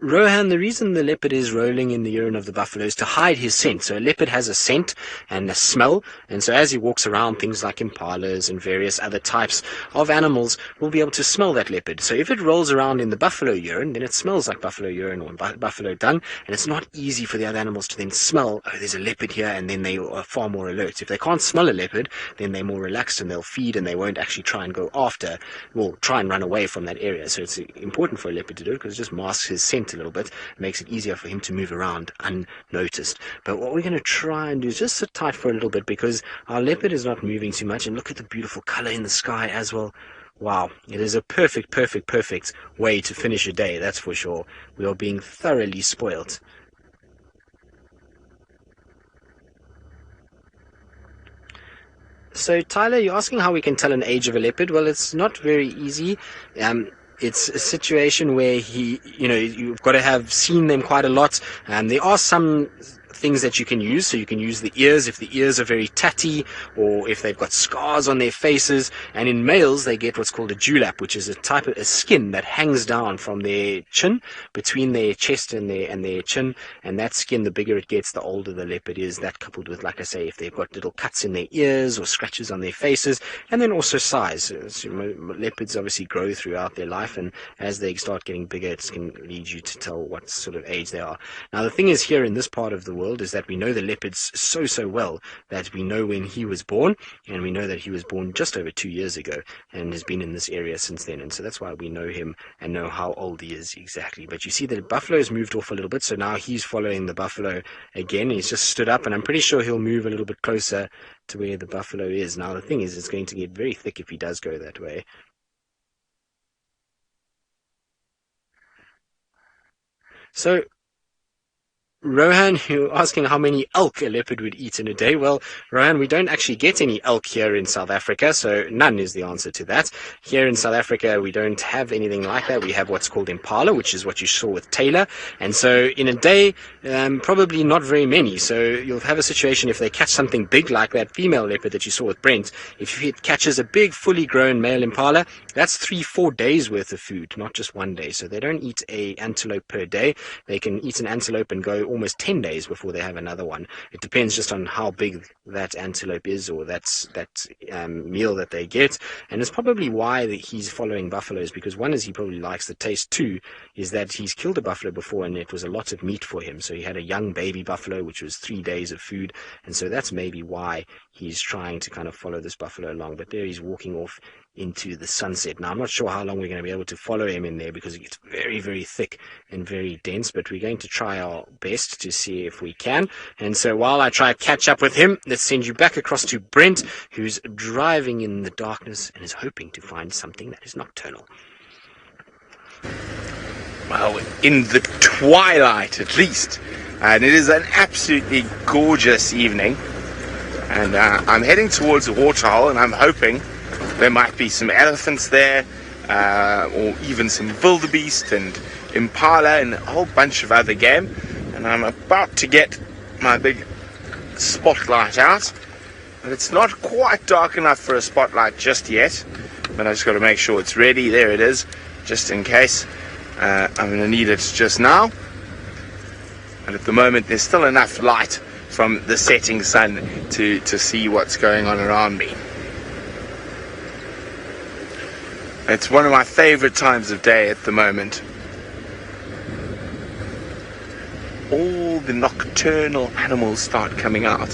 Rohan, the reason the leopard is rolling in the urine of the buffalo is to hide his scent. So a leopard has a scent and a smell, and so as he walks around, things like impalas and various other types of animals will be able to smell that leopard. So if it rolls around in the buffalo urine, then it smells like buffalo urine or buffalo dung, and it's not easy for the other animals to then smell, oh, there's a leopard here, and then they are far more alert. If they can't smell a leopard, then they're more relaxed and they'll feed, and they won't actually try and go after, well, try and run away from that area. So it's important for a leopard to do it because it just masks his scent a little bit. It makes it easier for him to move around unnoticed. But what we're going to try and do is just sit tight for a little bit because our leopard is not moving too much. And look at the beautiful color in the sky as well. Wow, it is a perfect way to finish a day, that's for sure. We are being thoroughly spoilt. So Tyler, you're asking how we can tell an age of a leopard. Well, it's not very easy. It's a situation where you've got to have seen them quite a lot. There are some things that you can use. So you can use the ears if the ears are very tatty or if they've got scars on their faces. And in males, they get what's called a dewlap, which is a type of a skin that hangs down from their chin, between their chest and their chin. And that skin, the bigger it gets, the older the leopard is. That coupled with, like I say, if they've got little cuts in their ears or scratches on their faces. And then also size. So leopards obviously grow throughout their life, and as they start getting bigger, it can lead you to tell what sort of age they are. Now, the thing is, here in this part of the world is that we know the leopards so well that we know when he was born, and we know that he was born just over 2 years ago and has been in this area since then. And so that's why we know him and know how old he is exactly. But you see that the buffalo's moved off a little bit, so now he's following the buffalo again. He's just stood up, and I'm pretty sure he'll move a little bit closer to where the buffalo is. Now, the thing is, it's going to get very thick if he does go that way. So, Rohan, you're asking how many elk a leopard would eat in a day. Well, Rohan, we don't actually get any elk here in South Africa, so none is the answer to that. Here in South Africa, we don't have anything like that. We have what's called impala, which is what you saw with Taylor. And so in a day, probably not very many. So you'll have a situation if they catch something big like that female leopard that you saw with Brent. If it catches a big, fully grown male impala, that's 3-4 days worth of food, not just 1 day. So they don't eat an antelope per day. They can eat an antelope and go almost 10 days before they have another one. It depends just on how big that antelope is, or that meal that they get. And it's probably why he's following buffaloes, because one is he probably likes the taste. Two is that he's killed a buffalo before and it was a lot of meat for him. So he had a young baby buffalo, which was 3 days of food. And so that's maybe why he's trying to kind of follow this buffalo along. But there he's walking off into the sunset. Now, I'm not sure how long we're going to be able to follow him in there because it gets very thick and very dense, but we're going to try our best to see if we can. And so while I try to catch up with him, let's send you back across to Brent, who's driving in the darkness and is hoping to find something that is nocturnal. Well, in the twilight at least. And it is an absolutely gorgeous evening. And I'm heading towards a waterhole, and I'm hoping there might be some elephants there, or even some wildebeest and impala and a whole bunch of other game. And I'm about to get my big spotlight out, but it's not quite dark enough for a spotlight just yet. But I just got to make sure it's ready. There it is, just in case. I'm going to need it just now. And at the moment, there's still enough light from the setting sun to see what's going on around me. It's one of my favorite times of day at the moment. All the nocturnal animals start coming out.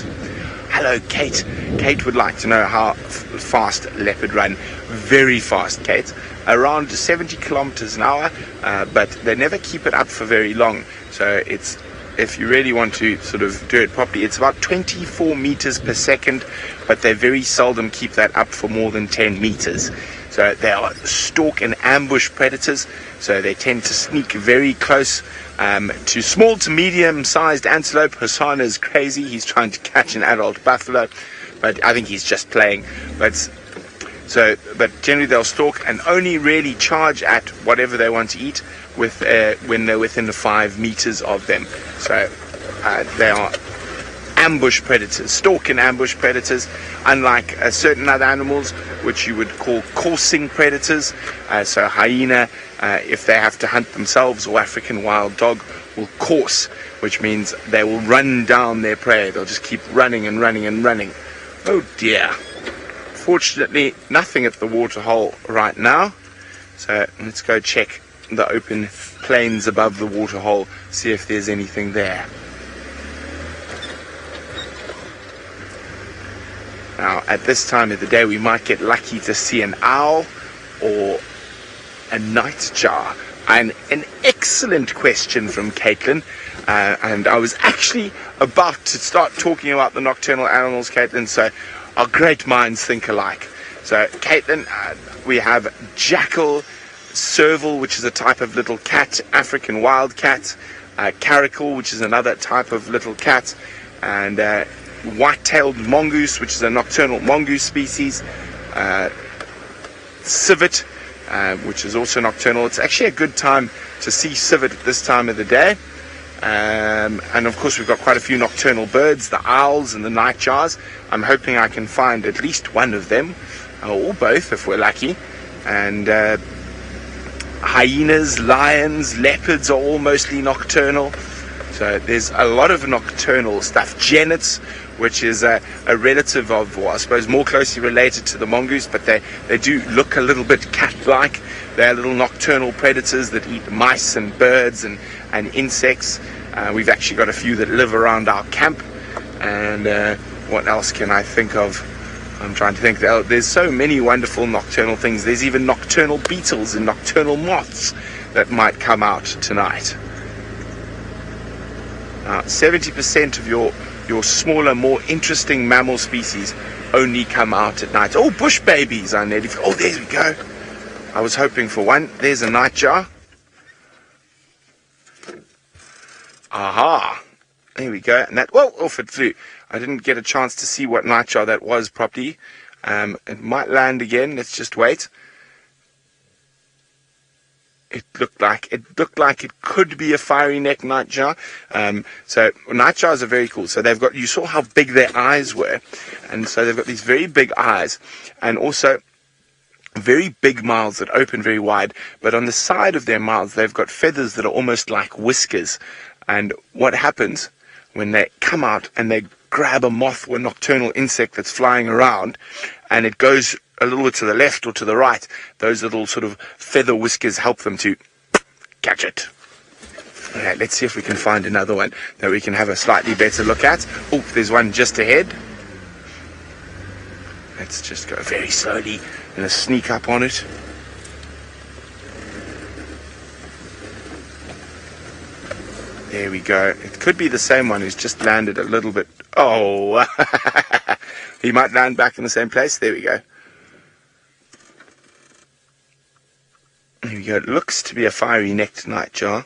Hello, Kate. Kate would like to know how fast leopard run. Very fast, Kate. Around 70 kilometers an hour, but they never keep it up for very long. So it's, if you really want to sort of do it properly, it's about 24 meters per second, but they very seldom keep that up for more than 10 meters. So they are stalk and ambush predators, so they tend to sneak very close to small to medium-sized antelope. Hosana is crazy. He's trying to catch an adult buffalo, but I think he's just playing. But generally they'll stalk and only really charge at whatever they want to eat when they're within the 5 meters of them. So they are ambush predators, stalk and ambush predators, unlike certain other animals which you would call coursing predators. So hyena, if they have to hunt themselves, or African wild dog will course, which means they will run down their prey. They'll just keep running and running and running. Oh dear. Fortunately, nothing at the waterhole right now. So let's go check the open plains above the waterhole, see if there's anything there. Now, at this time of the day, we might get lucky to see an owl or a nightjar. And an excellent question from Caitlin. And I was actually about to start talking about the nocturnal animals, Caitlin, so our great minds think alike. So, Caitlin, we have jackal, serval, which is a type of little cat, African wild cat, caracal, which is another type of little cat, and white-tailed mongoose, which is a nocturnal mongoose species, civet, which is also nocturnal. It's actually a good time to see civet at this time of the day. And of course we've got quite a few nocturnal birds, the owls and the nightjars. I'm hoping I can find at least one of them, or both if we're lucky. And hyenas, lions, leopards are all mostly nocturnal. So there's a lot of nocturnal stuff. Genets, which is a relative of, or I suppose more closely related to the mongoose, but they do look a little bit cat-like. They're little nocturnal predators that eat mice and birds and insects. We've actually got a few that live around our camp. And what else can I think of? I'm trying to think. There's so many wonderful nocturnal things. There's even nocturnal beetles and nocturnal moths that might come out tonight. 70% of your smaller, more interesting mammal species only come out at night. Oh, bush babies! Oh, there we go. I was hoping for one. There's a nightjar. Aha! There we go. And that, whoa, off it flew. I didn't get a chance to see what nightjar that was properly. It might land again. Let's just wait. It looked like it could be a fiery neck nightjar. So nightjars are very cool. So they've got, you saw how big their eyes were, and so they've got these very big eyes, and also very big mouths that open very wide. But on the side of their mouths, they've got feathers that are almost like whiskers. And what happens when they come out and they grab a moth or a nocturnal insect that's flying around, and it goes a little bit to the left or to the right, those little sort of feather whiskers help them to catch it. Okay, let's see if we can find another one that we can have a slightly better look at. Oh, there's one just ahead. Let's just go very slowly and sneak up on it. There we go. It could be the same one who's just landed a little bit. Oh, he might land back in the same place. There we go. There we go. It looks to be a fiery-necked nightjar.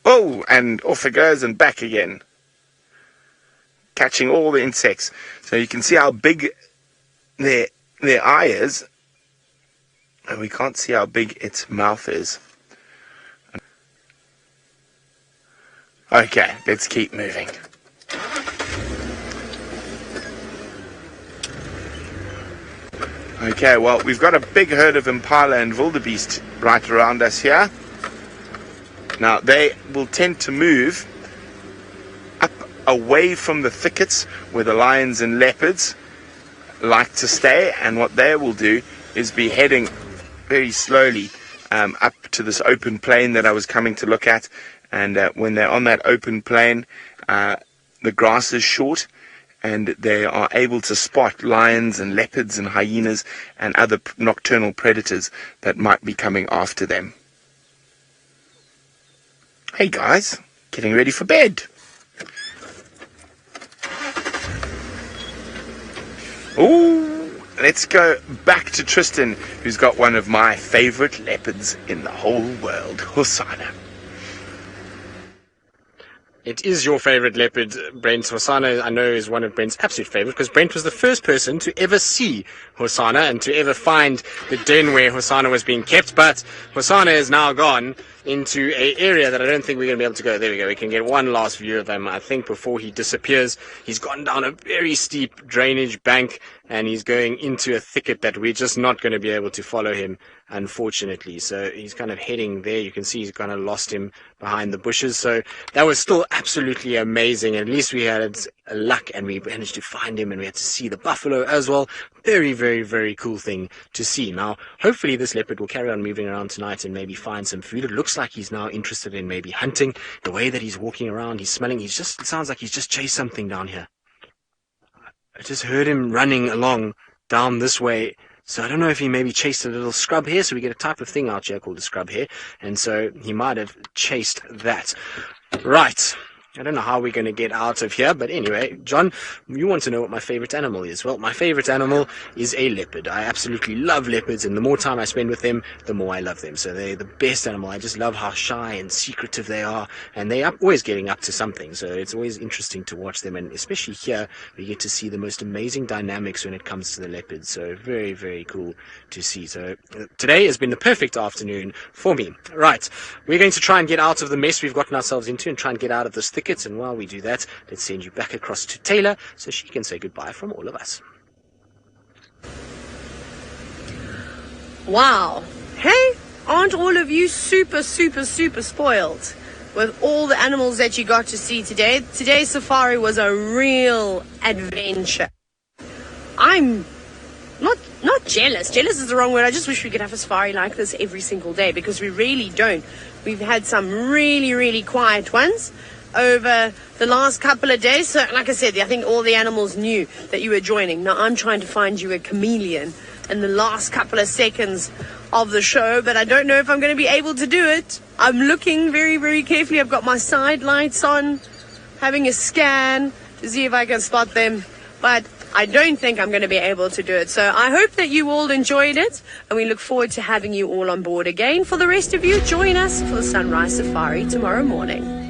Oh, and off it goes and back again, catching all the insects. So you can see how big their eye is, and we can't see how big its mouth is. Okay, let's keep moving. Okay, well, we've got a big herd of impala and wildebeest right around us here. Now, they will tend to move up away from the thickets where the lions and leopards like to stay, and what they will do is be heading very slowly up to this open plain that I was coming to look at. And when they're on that open plain, the grass is short, and they are able to spot lions and leopards and hyenas and other nocturnal predators that might be coming after them. Hey guys, getting ready for bed. Ooh, let's go back to Tristan, who's got one of my favorite leopards in the whole world, Hosana. It is your favorite leopard, Brent. Hosana, I know, is one of Brent's absolute favorite because Brent was the first person to ever see Hosana and to ever find the den where Hosana was being kept. But Hosana is now gone into an area that I don't think we're going to be able to go. There we go. We can get one last view of him, I think, before he disappears. He's gone down a very steep drainage bank and he's going into a thicket that we're just not going to be able to follow him, unfortunately. So he's kind of heading there. You can see he's kind of lost him behind the bushes. So that was still absolutely amazing. At least we had luck and we managed to find him and we had to see the buffalo as well. Very, very, very cool thing to see. Now, hopefully this leopard will carry on moving around tonight and maybe find some food. It looks like he's now interested in maybe hunting. The way that he's walking around, he's smelling, it sounds like he's just chased something down here. I just heard him running along down this way. So I don't know if he maybe chased a little scrub hare. So we get a type of thing out here called a scrub hare. And so he might have chased that. Right. I don't know how we're going to get out of here, but anyway, John, you want to know what my favorite animal is. Well, my favorite animal is a leopard. I absolutely love leopards, and the more time I spend with them, the more I love them. So they're the best animal. I just love how shy and secretive they are, and they are always getting up to something. So it's always interesting to watch them, and especially here, we get to see the most amazing dynamics when it comes to the leopards. So very, very cool to see. So today has been the perfect afternoon for me. Right, we're going to try and get out of the mess we've gotten ourselves into and try and get out of this thicket. And while we do that, let's send you back across to Taylor so she can say goodbye from all of us. Wow. Hey, aren't all of you super, super, super spoiled with all the animals that you got to see today? Today's safari was a real adventure. I'm not jealous. Jealous is the wrong word. I just wish we could have a safari like this every single day because we really don't. We've had some really, really quiet ones over the last couple of days. So, like I said, I think all the animals knew that you were joining. Now, I'm trying to find you a chameleon in the last couple of seconds of the show, but I don't know if I'm going to be able to do it. I'm looking very, very carefully. I've got my side lights on, having a scan to see if I can spot them, but I don't think I'm going to be able to do it. So I hope that you all enjoyed it, and we look forward to having you all on board again. For the rest of you, join us for the Sunrise Safari tomorrow morning.